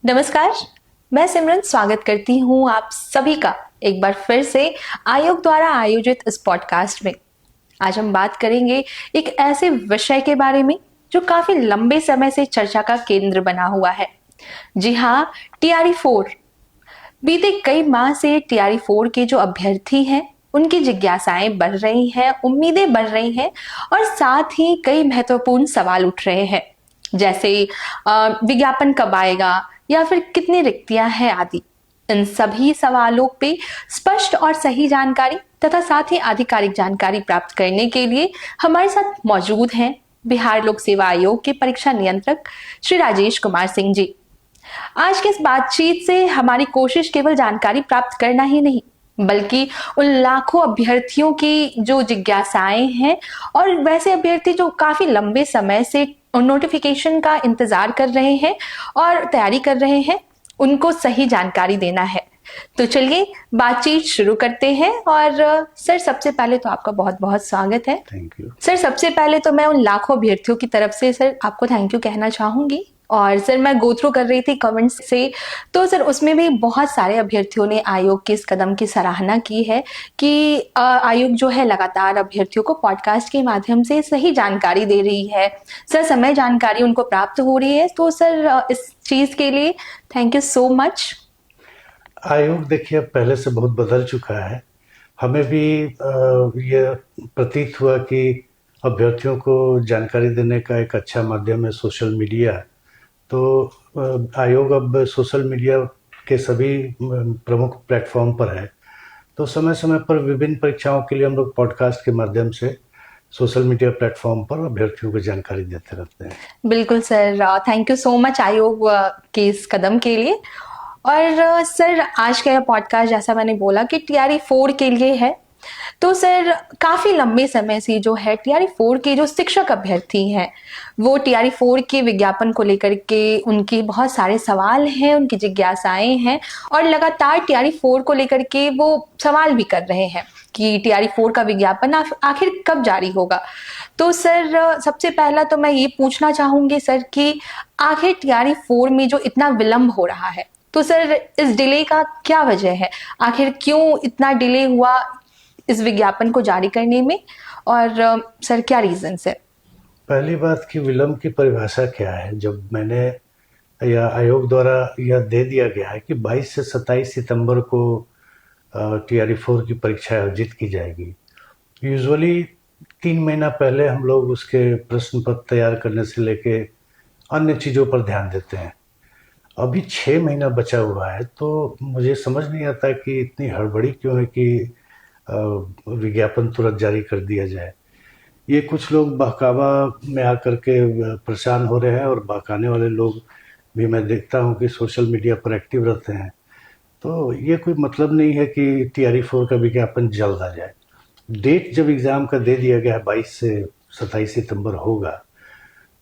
नमस्कार। मैं सिमरन स्वागत करती हूँ आप सभी का एक बार फिर से आयोग द्वारा आयोजित इस पॉडकास्ट में। आज हम बात करेंगे एक ऐसे विषय के बारे में जो काफी लंबे समय से चर्चा का केंद्र बना हुआ है। जी हाँ, टीआरई 4। बीते कई माह से टीआरई 4 के जो अभ्यर्थी हैं उनकी जिज्ञासाएं बढ़ रही हैं, उम्मीदें बढ़ रही हैं और साथ ही कई महत्वपूर्ण सवाल उठ रहे हैं, जैसे विज्ञापन कब आएगा या फिर कितनी रिक्तियां हैं आदि। इन सभी सवालों पे स्पष्ट और सही जानकारी तथा साथ ही आधिकारिक जानकारी प्राप्त करने के लिए हमारे साथ मौजूद हैं बिहार लोक सेवा आयोग के परीक्षा नियंत्रक श्री राजेश कुमार सिंह जी। आज की इस बातचीत से हमारी कोशिश केवल जानकारी प्राप्त करना ही नहीं, बल्कि उन लाखों अभ्यर्थियों की जो जिज्ञासाएं हैं और वैसे अभ्यर्थी जो काफी लंबे समय से नोटिफिकेशन का इंतजार कर रहे हैं और तैयारी कर रहे हैं, उनको सही जानकारी देना है। तो चलिए बातचीत शुरू करते हैं। और सर, सबसे पहले तो आपका बहुत बहुत स्वागत है। Thank you sir. सबसे पहले तो मैं उन लाखों अभ्यर्थियों की तरफ से सर आपको थैंक यू कहना चाहूंगी। और सर, मैं गो थ्रू कर रही थी कमेंट्स से, तो सर उसमें भी बहुत सारे अभ्यर्थियों ने आयोग के इस कदम की सराहना की है कि आयोग जो है लगातार अभ्यर्थियों को पॉडकास्ट के माध्यम से सही जानकारी दे रही है, सर समय जानकारी उनको प्राप्त हो रही है। तो सर इस चीज के लिए थैंक यू सो मच। आयोग देखिए अब पहले से बहुत बदल चुका है। हमें भी ये प्रतीत हुआ कि अभ्यर्थियों को जानकारी देने का एक अच्छा माध्यम है सोशल मीडिया। तो आयोग अब सोशल मीडिया के सभी प्रमुख प्लेटफॉर्म पर है। तो समय समय पर विभिन्न परीक्षाओं के लिए हम लोग पॉडकास्ट के माध्यम से सोशल मीडिया प्लेटफॉर्म पर अभ्यर्थियों को जानकारी देते रहते हैं। बिल्कुल sir, thank you so much आयोग के इस कदम के लिए। और सर, आज का यह पॉडकास्ट जैसा मैंने बोला कि टीआरई 4 के लिए है। तो सर काफी लंबे समय से जो है टीआरई 4 के जो शिक्षक अभ्यर्थी हैं वो टीआरई 4 के विज्ञापन को लेकर के उनकी बहुत सारे सवाल हैं, उनकी जिज्ञासाएं हैं और लगातार टीआरई 4 को लेकर के वो सवाल भी कर रहे हैं कि टीआरई 4 का विज्ञापन आखिर कब जारी होगा। तो सर सबसे पहला तो मैं ये पूछना चाहूंगी सर कि आखिर टीआरई 4 में जो इतना विलंब हो रहा है, तो सर इस डिले का क्या वजह है? आखिर क्यों इतना डिले हुआ इस विज्ञापन को जारी करने में, और सर क्या रीजन है? पहली बात कि विलंब की परिभाषा क्या है। जब मैंने या आयोग द्वारा यह दे दिया गया है कि 22 से 27 सितंबर को टीआरई 4 की परीक्षा आयोजित की जाएगी, यूजुअली 3 महीना पहले हम लोग उसके प्रश्न पत्र तैयार करने से लेके अन्य चीज़ों पर ध्यान देते हैं। अभी 6 महीना बचा हुआ है, तो मुझे समझ नहीं आता कि इतनी हड़बड़ी क्यों है कि विज्ञापन तुरंत जारी कर दिया जाए। ये कुछ लोग बहकावा में आकर के परेशान हो रहे हैं और बहकाने वाले लोग भी मैं देखता हूँ कि सोशल मीडिया पर एक्टिव रहते हैं। तो ये कोई मतलब नहीं है कि टीआरई 4 का विज्ञापन जल्द आ जाए। डेट जब एग्ज़ाम का दे दिया गया है 22 से 27 सितंबर होगा,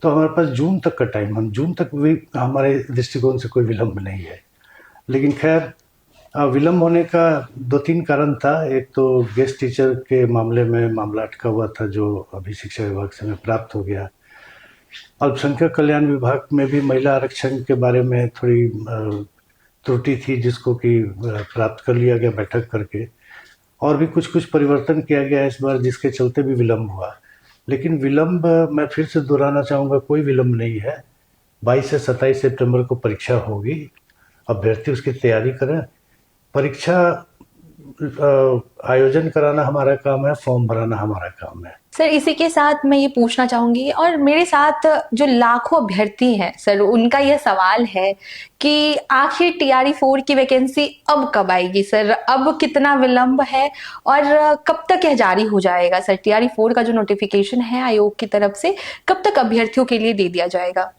तो हमारे पास जून तक का टाइम, हम जून तक भी हमारे दृष्टिकोण से कोई विलंब नहीं है। लेकिन खैर, विलंब होने का 2-3 कारण था। एक तो गेस्ट टीचर के मामले में मामला अटका हुआ था जो अभी शिक्षा विभाग से हमें प्राप्त हो गया। अल्पसंख्यक कल्याण विभाग में भी महिला आरक्षण के बारे में थोड़ी त्रुटि थी जिसको कि प्राप्त कर लिया गया बैठक करके, और भी कुछ कुछ परिवर्तन किया गया इस बार जिसके चलते भी विलंब हुआ। लेकिन विलंब, मैं फिर से दोहराना चाहूँगा, कोई विलंब नहीं है। 22 से 27 सितंबर को परीक्षा होगी, अभ्यर्थी उसकी तैयारी करें। परीक्षा आयोजन कराना हमारा काम है, फॉर्म भराना हमारा काम है। सर इसी के साथ मैं ये पूछना चाहूंगी, और मेरे साथ जो लाखों अभ्यर्थी हैं सर, उनका यह सवाल है कि आखिर टीआरई 4 की वैकेंसी अब कब आएगी सर? अब कितना विलंब है और कब तक यह जारी हो जाएगा सर? टीआरई 4 का जो नोटिफिकेशन है आयोग की तरफ से कब तक अभ्यर्थियों के लिए दे दिया जाएगा?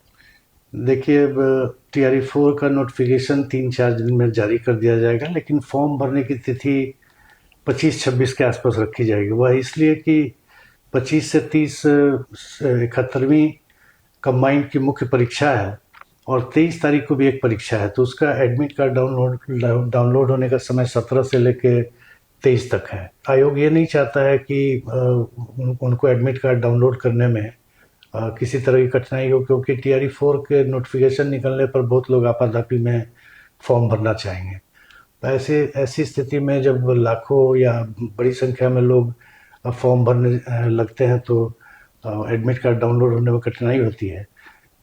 देखिए, अब टीआरई 4 का नोटिफिकेशन 3-4 दिन में जारी कर दिया जाएगा, लेकिन फॉर्म भरने की तिथि 25-26 के आसपास रखी जाएगी। वह इसलिए कि 25 से 30 71वीं कंबाइंड की मुख्य परीक्षा है और 23 तारीख को भी एक परीक्षा है। तो उसका एडमिट कार्ड डाउनलोड होने का समय 17 से लेके 23 तक है। आयोग ये नहीं चाहता है कि उनको एडमिट कार्ड डाउनलोड करने में किसी तरह की कठिनाई हो, क्योंकि TRE 4 के नोटिफिकेशन निकलने पर बहुत लोग आपाधापी में फॉर्म भरना चाहेंगे। तो ऐसे ऐसी स्थिति में जब लाखों या बड़ी संख्या में लोग फॉर्म भरने लगते हैं तो एडमिट कार्ड डाउनलोड होने में कठिनाई होती है।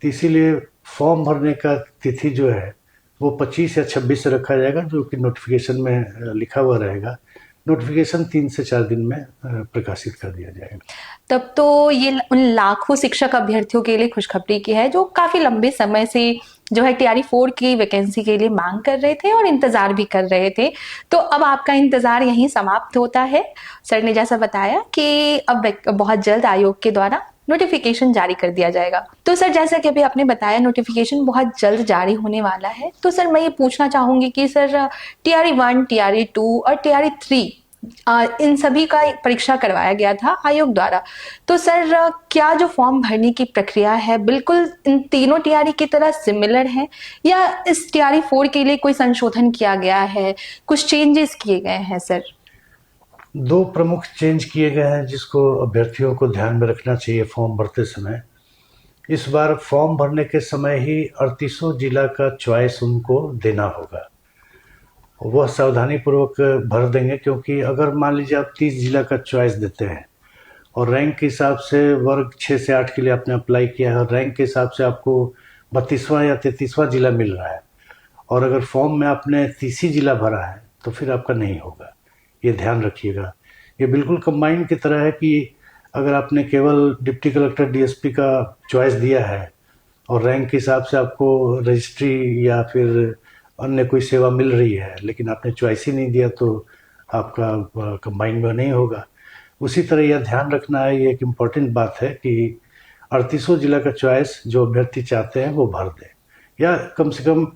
तो इसीलिए फॉर्म भरने का तिथि जो है वो 25 या 26 से रखा जाएगा, जो कि नोटिफिकेशन में लिखा हुआ रहेगा। नोटिफिकेशन 3 से 4 दिन में प्रकाशित कर दिया जाएगा। तब तो ये उन लाखों शिक्षक अभ्यर्थियों के लिए खुशखबरी की है जो काफी लंबे समय से जो है TRE 4 की वैकेंसी के लिए मांग कर रहे थे और इंतजार भी कर रहे थे। तो अब आपका इंतजार यहीं समाप्त होता है। सर ने जैसा बताया कि अब बहुत जल्द आयोग के द्वारा नोटिफिकेशन जारी कर दिया जाएगा। तो सर जैसा कि अभी आपने बताया नोटिफिकेशन बहुत जल्द जारी होने वाला है, तो सर मैं ये पूछना चाहूंगी कि सर TRE 1, TRE 2 और TRE 3 इन सभी का परीक्षा करवाया गया था आयोग द्वारा। तो सर क्या जो फॉर्म भरने की प्रक्रिया है बिल्कुल इन तीनों TRE की तरह सिमिलर है या इस TRE 4 के लिए कोई संशोधन किया गया है, कुछ चेंजेस किए गए हैं सर? दो प्रमुख चेंज किए गए हैं जिसको अभ्यर्थियों को ध्यान में रखना चाहिए फॉर्म भरते समय। इस बार फॉर्म भरने के समय ही 38 जिला का चॉइस उनको देना होगा। वह सावधानी पूर्वक भर देंगे, क्योंकि अगर मान लीजिए आप 30 जिला का चॉइस देते हैं और रैंक के हिसाब से वर्ग 6 से 8 के लिए आपने अप्लाई किया है और रैंक के हिसाब से आपको 32वां या 33वां जिला मिल रहा है और अगर फॉर्म में आपने 30 ही जिला भरा है तो फिर आपका नहीं होगा। ये ध्यान रखिएगा। ये बिल्कुल कंबाइन की तरह है कि अगर आपने केवल डिप्टी कलेक्टर DSP का चॉइस दिया है और रैंक के हिसाब से आपको रजिस्ट्री या फिर अन्य कोई सेवा मिल रही है लेकिन आपने चॉइस ही नहीं दिया तो आपका कंबाइन में नहीं होगा। उसी तरह यह ध्यान रखना है, ये एक इम्पॉर्टेंट बात है कि 38 जिला का चॉइस जो अभ्यर्थी चाहते हैं वो भर दें, या कम से कम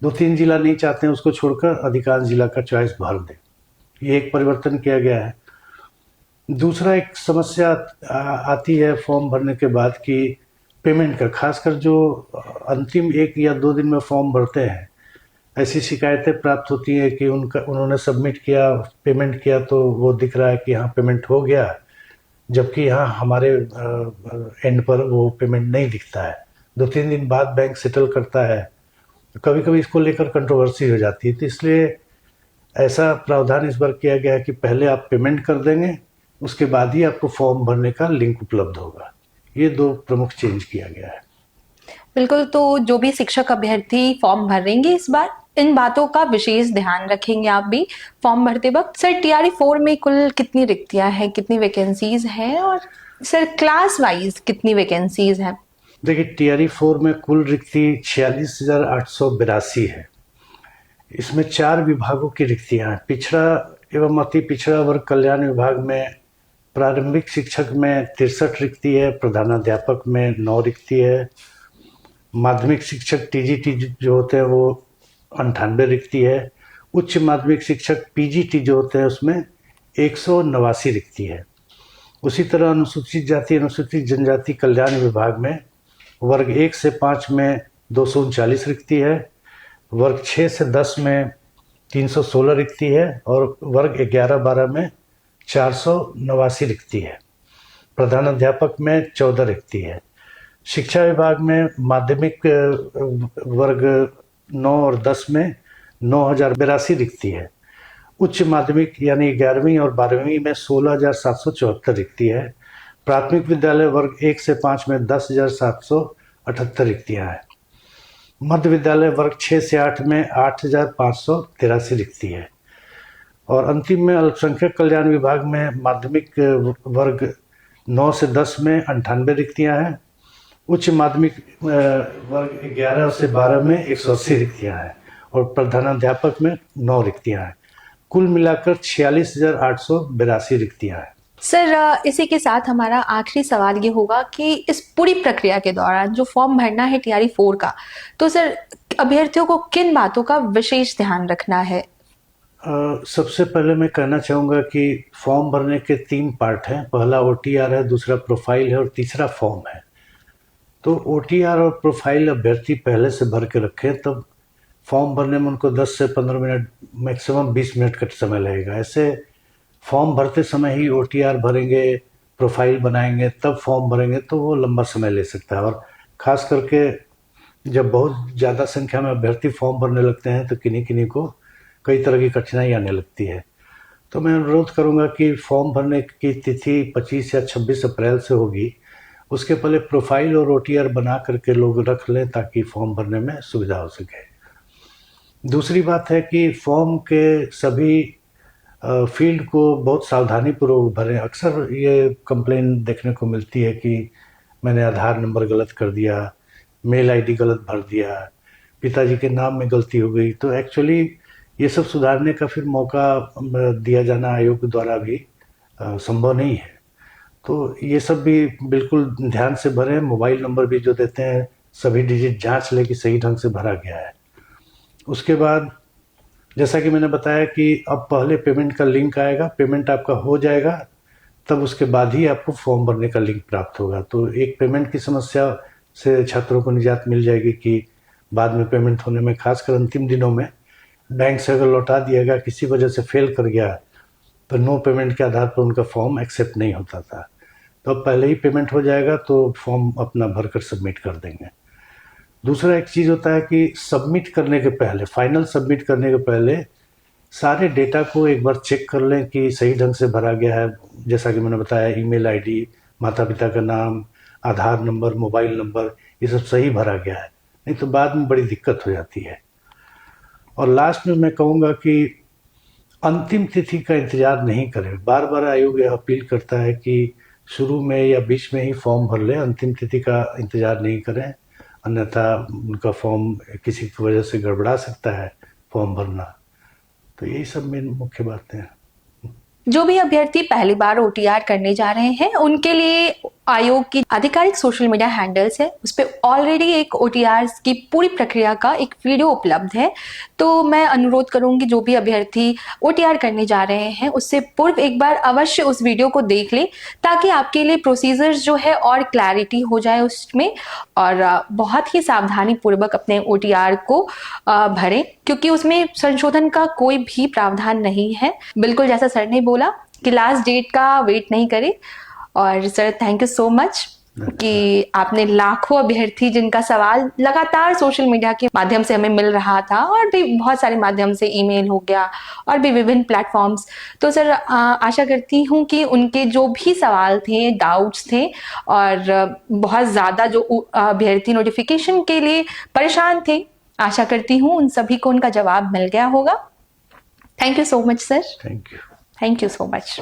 2-3 जिला नहीं चाहते हैं उसको छोड़कर अधिकांश जिला का चॉइस भर दें। ये एक परिवर्तन किया गया है। दूसरा एक समस्या आती है फॉर्म भरने के बाद कि पेमेंट का, खासकर जो अंतिम 1 या 2 दिन में फॉर्म भरते हैं, ऐसी शिकायतें प्राप्त होती है कि उन्होंने सबमिट किया, पेमेंट किया तो वो दिख रहा है कि हाँ पेमेंट हो गया, जबकि यहाँ हमारे एंड पर वो पेमेंट नहीं दिखता है। 2-3 दिन बाद बैंक सेटल करता है। कभी कभी इसको लेकर कंट्रोवर्सी हो जाती है, तो इसलिए ऐसा प्रावधान इस बार किया गया है कि पहले आप पेमेंट कर देंगे, उसके बाद ही आपको फॉर्म भरने का लिंक उपलब्ध होगा। ये 2 प्रमुख चेंज किया गया है। बिल्कुल, तो जो भी शिक्षक अभ्यर्थी फॉर्म भरेंगे इस बार इन बातों का विशेष ध्यान रखेंगे आप भी फॉर्म भरते वक्त। सर TRE 4 में कुल कितनी रिक्तियां हैं, कितनी वैकेंसीज हैं और सर क्लास वाइज कितनी वैकेंसीज हैं? देखिए TRE 4 में कुल रिक्ति 46,882 है। इसमें 4 विभागों की रिक्तियां हैं। पिछड़ा एवं अति पिछड़ा वर्ग कल्याण विभाग में प्रारंभिक शिक्षक में 63 रिक्ति है, प्रधानाध्यापक में 9 रिक्ति है, माध्यमिक शिक्षक TGT जो होते हैं वो 98 रिक्ति है, उच्च माध्यमिक शिक्षक PGT जो होते हैं उसमें 189 रिक्ति है। उसी तरह अनुसूचित जाति अनुसूचित जनजाति कल्याण विभाग में वर्ग 1 से 5 में 239 रिक्ति है, वर्ग 6 से 10 में 316 रिक्ति है और वर्ग 11-12 में 489 रिक्ति है। प्रधानाध्यापक में 14 रिक्ति है। शिक्षा विभाग में माध्यमिक वर्ग 9 और 10 में 9,082 रिक्ति है। उच्च माध्यमिक यानी 11वीं और 12वीं में 16,774 रिक्ति है। प्राथमिक विद्यालय वर्ग 1 से 5 में 10,778 रिक्तियाँ हैं। मध्य विद्यालय वर्ग 6 से 8 में 8,583 रिक्ति है। और अंतिम में अल्पसंख्यक कल्याण विभाग में माध्यमिक वर्ग 9 से 10 में 98 रिक्तियाँ हैं। उच्च माध्यमिक वर्ग 11 से 12 में 180 रिक्तियाँ हैं और प्रधानाध्यापक में 9 रिक्तियाँ हैं। कुल मिलाकर 46,882 रिक्तियाँ हैं। सर इसी के साथ हमारा आखिरी सवाल ये होगा कि इस पूरी प्रक्रिया के दौरान जो फॉर्म भरना है TRE 4 का, तो सर अभ्यर्थियों को किन बातों का विशेष ध्यान रखना है? सबसे पहले मैं कहना चाहूँगा कि फॉर्म भरने के 3 पार्ट हैं। पहला OTR है, दूसरा प्रोफाइल है और तीसरा फॉर्म है। तो OTR और प्रोफाइल अभ्यर्थी पहले से भर के रखें, तब फॉर्म भरने में उनको 10 से 15 मिनट, मैक्सिमम 20 मिनट का समय लगेगा। ऐसे फॉर्म भरते समय ही OTR भरेंगे, प्रोफाइल बनाएंगे तब फॉर्म भरेंगे तो वो लंबा समय ले सकता है। और खास करके जब बहुत ज़्यादा संख्या में अभ्यर्थी फॉर्म भरने लगते हैं तो किन्हीं किन्हीं को कई तरह की कठिनाई आने लगती है। तो मैं अनुरोध करूंगा कि फॉर्म भरने की तिथि 25 या 26 अप्रैल से होगी। उसके पहले प्रोफाइल और ओटीआर बना करके लोग रख लें ताकि फॉर्म भरने में सुविधा हो सके। दूसरी बात है कि फॉर्म के सभी फील्ड को बहुत सावधानी पूर्वक भरें। अक्सर ये कंप्लेन देखने को मिलती है कि मैंने आधार नंबर गलत कर दिया, मेल आईडी गलत भर दिया, पिताजी के नाम में गलती हो गई। तो एक्चुअली ये सब सुधारने का फिर मौका दिया जाना आयोग द्वारा भी संभव नहीं है। तो ये सब भी बिल्कुल ध्यान से भरें। मोबाइल नंबर भी जो देते हैं सभी डिजिट जांच लें कि सही ढंग से भरा गया है। उसके बाद जैसा कि मैंने बताया कि अब पहले पेमेंट का लिंक आएगा, पेमेंट आपका हो जाएगा तब उसके बाद ही आपको फॉर्म भरने का लिंक प्राप्त होगा। तो एक पेमेंट की समस्या से छात्रों को निजात मिल जाएगी कि बाद में पेमेंट होने में, खासकर अंतिम दिनों में बैंक से अगर लौटा दिया गया, किसी वजह से फेल कर गया तो नो पेमेंट के आधार पर उनका फॉर्म एक्सेप्ट नहीं होता था। तो अब पहले ही पेमेंट हो जाएगा तो फॉर्म अपना भरकर सबमिट कर देंगे। दूसरा एक चीज़ होता है कि सबमिट करने के पहले, फाइनल सबमिट करने के पहले सारे डेटा को एक बार चेक कर लें कि सही ढंग से भरा गया है। जैसा कि मैंने बताया, ईमेल आईडी, माता पिता का नाम, आधार नंबर, मोबाइल नंबर, ये सब सही भरा गया है, नहीं तो बाद में बड़ी दिक्कत हो जाती है। और लास्ट में मैं कहूँगा कि अंतिम तिथि का इंतजार नहीं करें। बार बार आयोग यह अपील करता है कि शुरू में या बीच में ही फॉर्म भर लें, अंतिम तिथि का इंतजार नहीं करें, अन्यथा उनका फॉर्म किसी की वजह से गड़बड़ा सकता है फॉर्म भरना। तो यही सब मेन मुख्य बातें हैं। जो भी अभ्यर्थी पहली बार ओटीआर करने जा रहे हैं उनके लिए आयोग की आधिकारिक सोशल मीडिया हैंडल्स है, उस पर ऑलरेडी एक ओटीआर की पूरी प्रक्रिया का एक वीडियो उपलब्ध है। तो मैं अनुरोध करूंगी जो भी अभ्यर्थी ओटीआर करने जा रहे हैं उससे पूर्व एक बार अवश्य उस वीडियो को देख ले ताकि आपके लिए प्रोसीजर्स जो है और क्लैरिटी हो जाए उसमें, और बहुत ही सावधानी पूर्वक अपने ओटीआर को भरें क्योंकि उसमें संशोधन का कोई भी प्रावधान नहीं है। बिल्कुल जैसा सर ने बोला कि लास्ट डेट का वेट नहीं करें। और sir thank you so much कि आपने लाखों अभ्यर्थी जिनका सवाल लगातार सोशल मीडिया के माध्यम से हमें मिल रहा था और भी बहुत सारे माध्यम से, ईमेल हो गया और भी विभिन्न प्लेटफॉर्म्स, तो सर आशा करती हूँ कि उनके जो भी सवाल थे, डाउट्स थे और बहुत ज़्यादा जो अभ्यर्थी नोटिफिकेशन के लिए परेशान थे, आशा करती हूँ उन सभी को उनका जवाब मिल गया होगा। Thank you so much sir. Thank you. Thank you so much.